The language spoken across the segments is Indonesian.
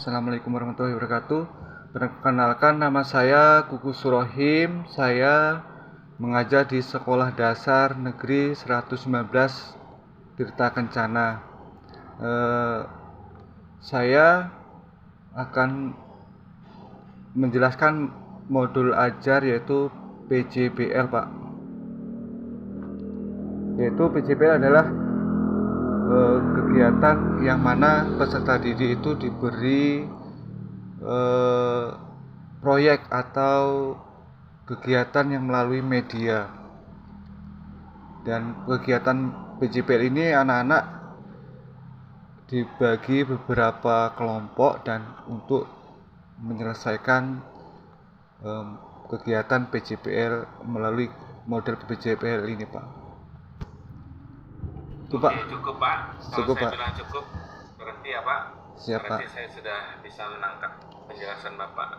Assalamualaikum warahmatullahi wabarakatuh. Perkenalkan, nama saya Kuku Surohim. Saya mengajar di Sekolah Dasar Negeri 119 Tirta Kencana. Saya akan menjelaskan modul ajar yaitu PJBL, Pak. Yaitu PJBL adalah kegiatan yang mana peserta didik itu diberi proyek atau kegiatan yang melalui media. Dan kegiatan PJBL ini anak-anak dibagi beberapa kelompok dan untuk menyelesaikan kegiatan PJBL melalui model PJBL ini, Pak. Itu, Pak. Oke, cukup, Pak. Cukup, Kalau saya Pak. bilang cukup, berhenti ya, Pak. Siap, berarti Pak. saya sudah bisa menangkap penjelasan Bapak.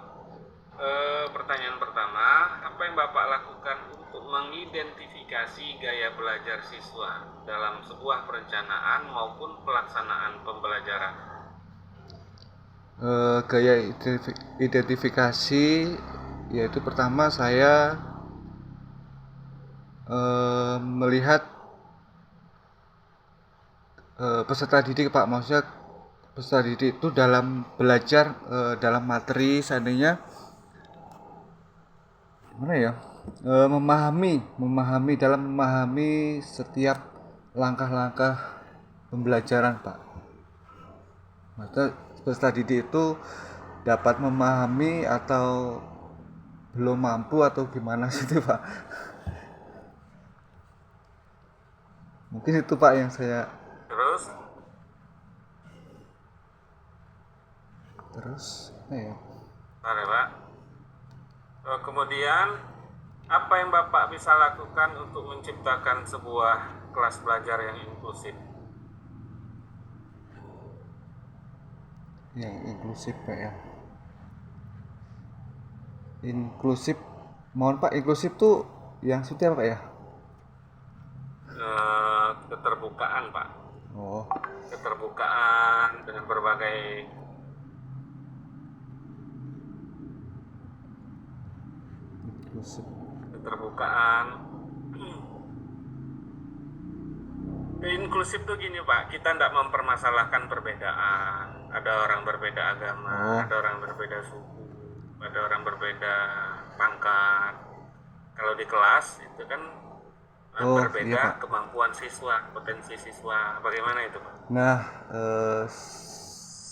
Pertanyaan pertama, apa yang Bapak lakukan untuk mengidentifikasi gaya belajar siswa dalam sebuah perencanaan maupun pelaksanaan pembelajaran? Gaya identifikasi yaitu pertama saya melihat peserta didik, Pak. Maksudnya peserta didik itu dalam belajar dalam materi, seandainya gimana ya, memahami setiap langkah-langkah pembelajaran, Pak. Maksudnya peserta didik itu dapat memahami atau belum mampu atau gimana gitu, Pak. Mungkin itu, Pak, yang saya terus apa ya? Oke, Pak. Kemudian, apa yang Bapak bisa lakukan untuk menciptakan sebuah kelas belajar yang inklusif? Yang inklusif, Pak, ya. Inklusif, mohon Pak, inklusif tuh yang seperti apa, Pak, ya? Keterbukaan, Pak. Oh, Keterbukaan dengan berbagai inklusif. keterbukaan. Inklusif tuh gini, Pak, kita tidak mempermasalahkan perbedaan. Ada orang berbeda agama, ada orang berbeda suku, ada orang berbeda pangkat. Kalau di kelas itu kan berbeda, iya, kemampuan siswa, potensi siswa. Bagaimana itu, Pak? Nah,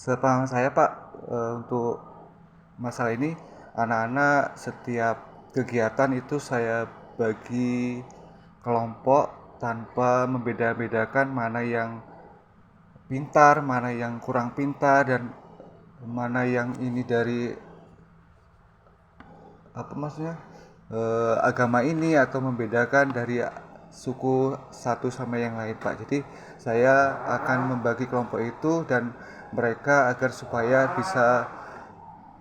sepaham saya, Pak, untuk masalah ini, anak-anak setiap kegiatan itu saya bagi kelompok tanpa membeda-bedakan mana yang pintar, mana yang kurang pintar, dan mana yang ini dari apa maksudnya agama ini, atau membedakan dari suku satu sama yang lain, Pak. Jadi saya akan membagi kelompok itu dan mereka agar supaya bisa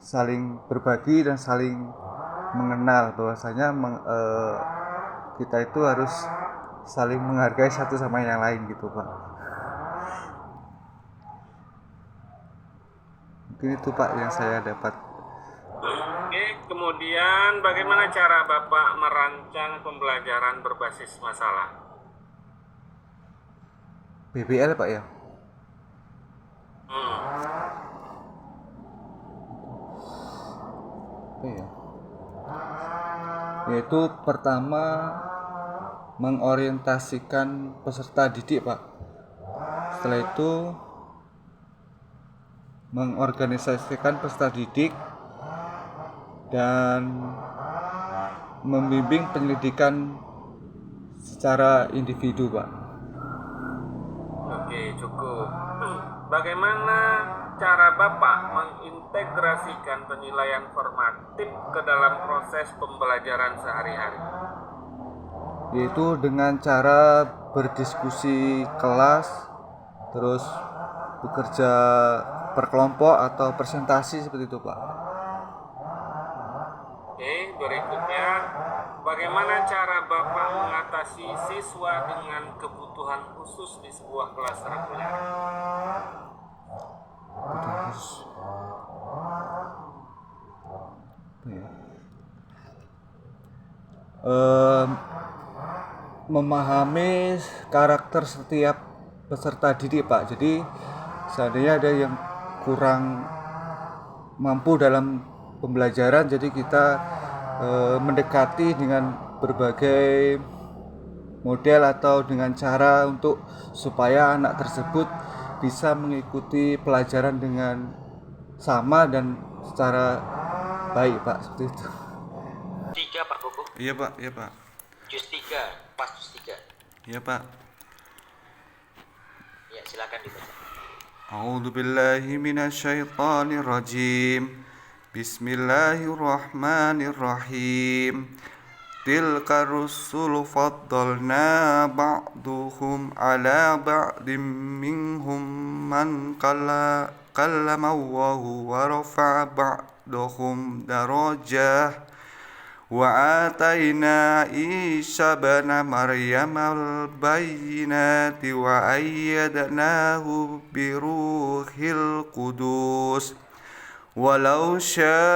saling berbagi dan saling mengenal bahwasanya kita itu harus saling menghargai satu sama yang lain gitu, Pak. Mungkin itu, Pak, yang saya dapat. Oke, kemudian bagaimana cara Bapak merancang pembelajaran berbasis masalah? BBL, Pak, ya? Apa ya? Yaitu pertama mengorientasikan peserta didik, Pak. Setelah itu mengorganisasikan peserta didik dan membimbing penyelidikan secara individu, Pak. Oke, cukup. Bagaimana cara Bapak mengintegrasikan penilaian formatif ke dalam proses pembelajaran sehari-hari? Yaitu dengan cara berdiskusi kelas, terus bekerja per kelompok atau presentasi seperti itu, Pak. Oke, berikutnya, bagaimana cara Bapak mengatasi siswa dengan kebutuhan khusus di sebuah kelas reguler? eh, memahami karakter setiap peserta didik Pak. Jadi seandainya ada yang kurang mampu dalam pembelajaran, jadi kita mendekati dengan berbagai model atau dengan cara untuk supaya anak tersebut bisa mengikuti pelajaran dengan sama dan secara baik Pak, seperti itu. Tiga Pak Koko. Iya Pak, iya Pak. Jus 3, pas jus 3. Iya Pak. Ya, silakan dibaca. A'udzu billahi minasyaitonir rajim. Bismillahirrahmanirrahim. Tilka rusulu faddalna ba'duhum ala ba'dim minhum man kallama Allahu wa rafa'a ba'dahum darajah wa atayna Isa bana Maryam al-bayyinati wa ayyadnahu biruhil qudus walau sya'allahu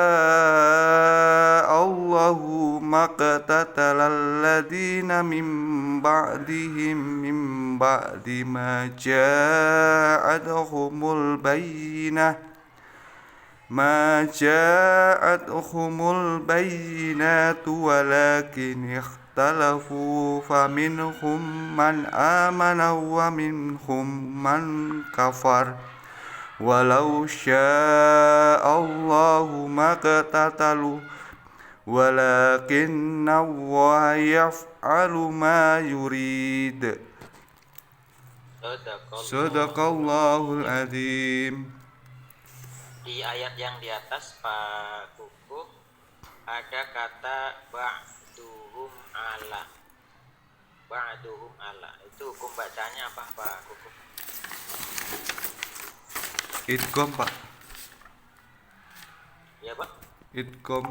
maqtatalal ladina min ba'dihim min ba'di ma ja'atuhumul bayyinah walakin ikhtalafu faminhum man amana wa minhum man kafar walau sya'allahu maqtatalu walakinna Allaha yaf'alu ma yurid. Sadaqallahul azim. Di ayat yang di atas Pak Kuku ada kata ba'duhum ala. Ba'duhum ala. Itu hukum bacanya apa Pak Kuku? Idgham Pak. Iya Pak? Idgham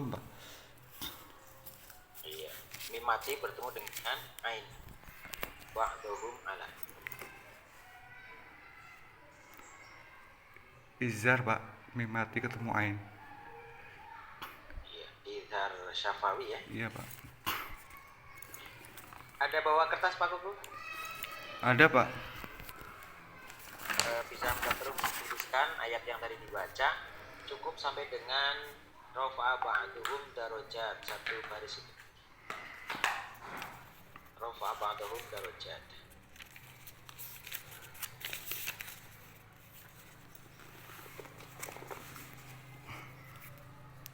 Pak. Iya. Mim mati bertemu dengan ain. Ba'duhum ala. Izhar Pak, mim mati ketemu ain. Iya, izhar syafawi ya. Iya Pak. Ada bawa kertas Pak Kuku? Ada Pak. Bisa terus tuliskan ayat yang tadi dibaca, cukup sampai dengan rafa'a ba'duhum darajat, satu baris itu. Rafa'a ba'duhum darajat.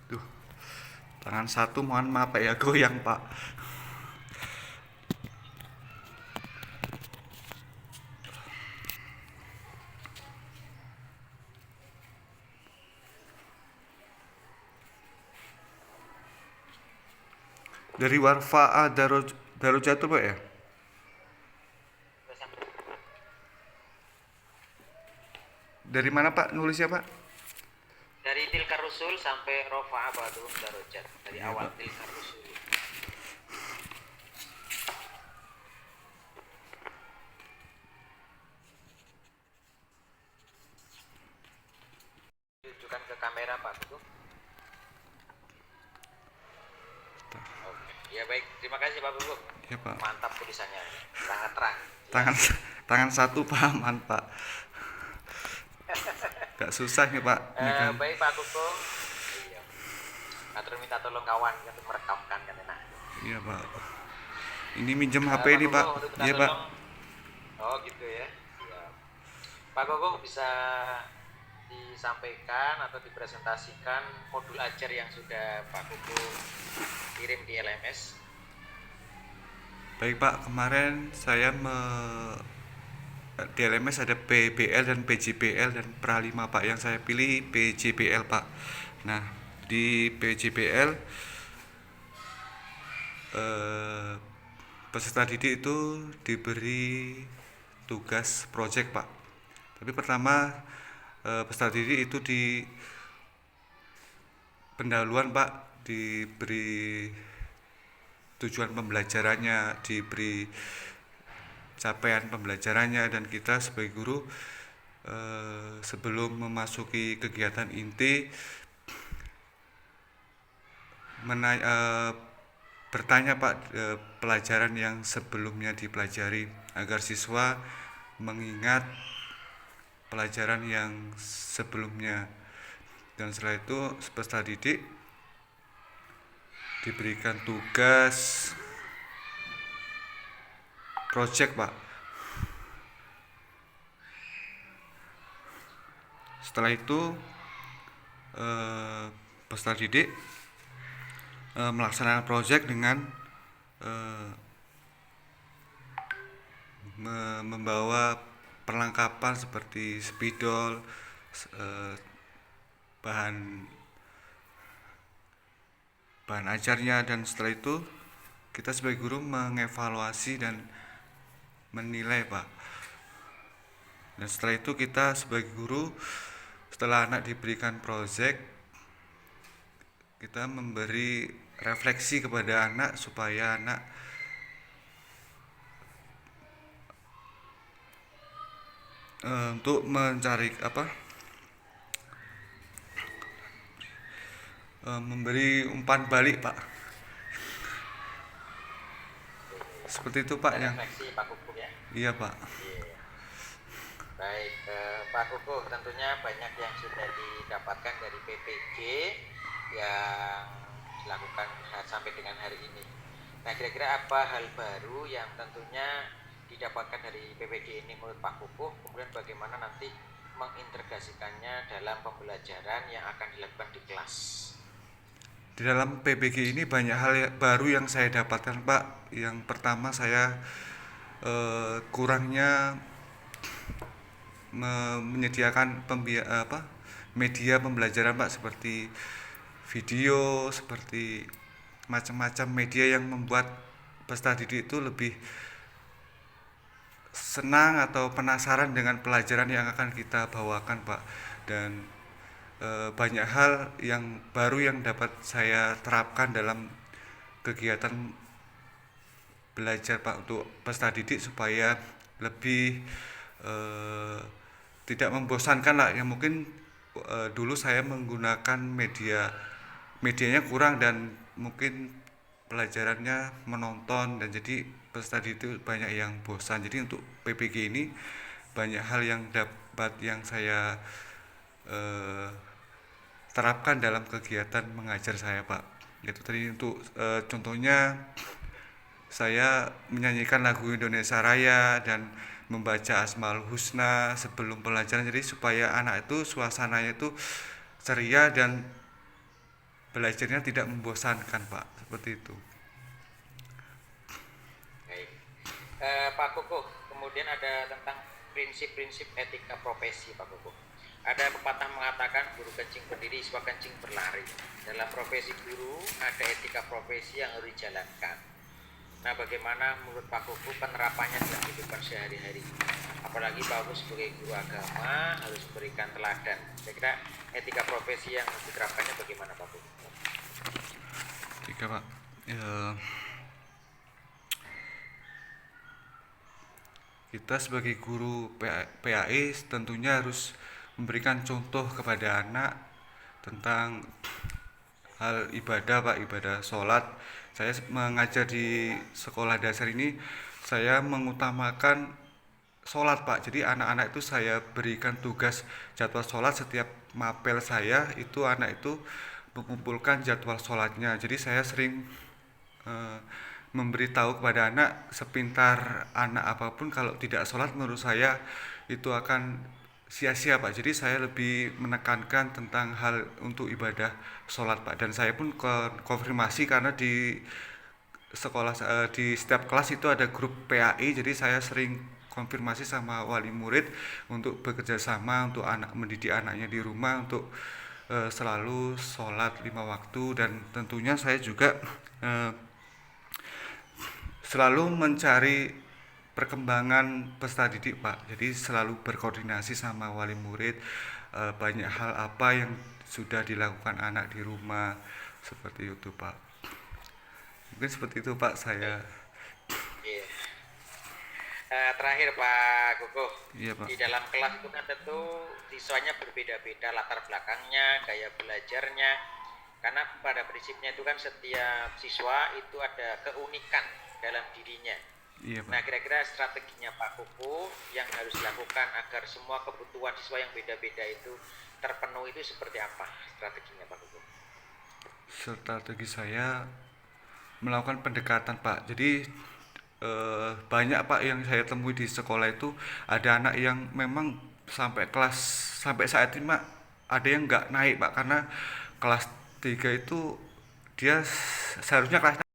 Duh, tangan satu mohon maaf Pak ya, goyang Pak. Dari warfa'a darajat Pak ya? Dari mana Pak nulisnya Pak? Dari tilkar rusul sampai rafa'a ba'duhum darajat. Dari Iya, awal Pak. tilkar rusul. Tunjukkan ke kamera Pak Kuku. Oke. Ya baik, terima kasih Pak Kuku. Iya Pak. Mantap tulisannya, sangat terang. Tangan satu pahaman Pak. Gak susah nih Pak. Ini kan. Baik Pak Kuku. Iya. Atur minta tolong kawan untuk merekamkan kan enak. Iya Pak. Ini minjem HP Pak ini Kuku, Pak. untuk minta Iya Pak. tolong. Oh gitu ya. Siap. Pak Kuku bisa disampaikan atau dipresentasikan modul ajar yang sudah Pak Kuku kirim di LMS. Baik Pak, kemarin saya di LMS ada PBL dan PJBL dan Pra5 Pak. Yang saya pilih PJBL Pak. Nah, di PJBL peserta didik itu diberi tugas project Pak. Tapi pertama peserta didik itu di pendahuluan Pak, diberi tujuan pembelajarannya, diberi capaian pembelajarannya, dan kita sebagai guru sebelum memasuki kegiatan inti bertanya Pak, pelajaran yang sebelumnya dipelajari agar siswa mengingat pelajaran yang sebelumnya, dan setelah itu peserta didik diberikan tugas project Pak. Setelah itu peserta didik melaksanakan project dengan membawa perlengkapan seperti spidol, bahan ajarnya, dan setelah itu kita sebagai guru mengevaluasi dan menilai Pak. Dan setelah itu kita sebagai guru, setelah anak diberikan project, kita memberi refleksi kepada anak supaya anak untuk mencari memberi umpan balik Pak. Seperti itu Pak yang refleksi Pak Kukuh ya. iya Pak. Iya. Baik, Pak Kukuh, tentunya banyak yang sudah didapatkan dari PPG yang dilakukan sampai dengan hari ini. Nah, kira-kira apa hal baru yang tentunya didapatkan dari PPG ini menurut Pak Kukuh, kemudian bagaimana nanti mengintegrasikannya dalam pembelajaran yang akan dilakukan di kelas? Di dalam PPG ini banyak hal baru yang saya dapatkan Pak. Yang pertama, saya kurangnya menyediakan media pembelajaran Pak, seperti video, seperti macam-macam media yang membuat peserta didik itu lebih senang atau penasaran dengan pelajaran yang akan kita bawakan Pak. Dan banyak hal yang baru yang dapat saya terapkan dalam kegiatan belajar Pak untuk peserta didik supaya lebih tidak membosankan lah. Yang mungkin dulu saya menggunakan medianya kurang dan mungkin pelajarannya menonton, dan jadi peserta didik itu banyak yang bosan. Jadi untuk PPG ini banyak hal yang dapat yang saya terapkan dalam kegiatan mengajar saya Pak. Itu tadi untuk contohnya saya menyanyikan lagu Indonesia Raya dan membaca Asmaul Husna sebelum pelajaran, jadi supaya anak itu suasananya itu ceria dan belajarnya tidak membosankan Pak, seperti itu. Baik, Pak Kukuh, kemudian ada tentang prinsip-prinsip etika profesi Pak Kukuh. Ada pepatah mengatakan guru kencing berdiri, siswa kencing berlari. Dalam profesi guru ada etika profesi yang harus dijalankan. Nah, bagaimana menurut Pak Kukuh penerapannya dalam kehidupan sehari-hari? Apalagi Pak Kukuh sebagai guru agama harus memberikan teladan. Kira-kira etika profesi yang diterapkannya bagaimana Pak Kukuh? Etika Pak, kita sebagai guru PAI tentunya harus memberikan contoh kepada anak tentang hal ibadah Pak, ibadah sholat. Saya mengajar di sekolah dasar ini, saya mengutamakan sholat Pak. Jadi anak-anak itu saya berikan tugas jadwal sholat. Setiap mapel saya itu anak itu mengumpulkan jadwal sholatnya. Jadi saya sering memberitahu kepada anak, sepintar anak apapun kalau tidak sholat menurut saya itu akan sia-sia Pak. Jadi saya lebih menekankan tentang hal untuk ibadah sholat Pak. Dan saya pun konfirmasi karena di sekolah di setiap kelas itu ada grup PAI, jadi saya sering konfirmasi sama wali murid untuk bekerja sama untuk mendidik anaknya di rumah untuk selalu sholat 5 waktu. Dan tentunya saya juga selalu mencari perkembangan peserta didik Pak. Jadi selalu berkoordinasi sama wali murid, banyak hal apa yang sudah dilakukan anak di rumah, seperti itu Pak. Mungkin seperti itu Pak saya. Iya. Terakhir Pak Kukuh, Iya Pak. di dalam kelas itu kan tentu siswanya berbeda-beda latar belakangnya, gaya belajarnya. Karena pada prinsipnya itu kan setiap siswa itu ada keunikan dalam dirinya. Iya, Pak. Nah, kira-kira strateginya Pak Kuku yang harus dilakukan agar semua kebutuhan siswa yang beda-beda itu terpenuhi itu seperti apa strateginya Pak Kuku? Strategi saya melakukan pendekatan, Pak. Jadi banyak, Pak, yang saya temui di sekolah itu ada anak yang memang sampai saat ini, Pak, ada yang nggak naik, Pak, karena kelas 3 itu dia seharusnya kelasnya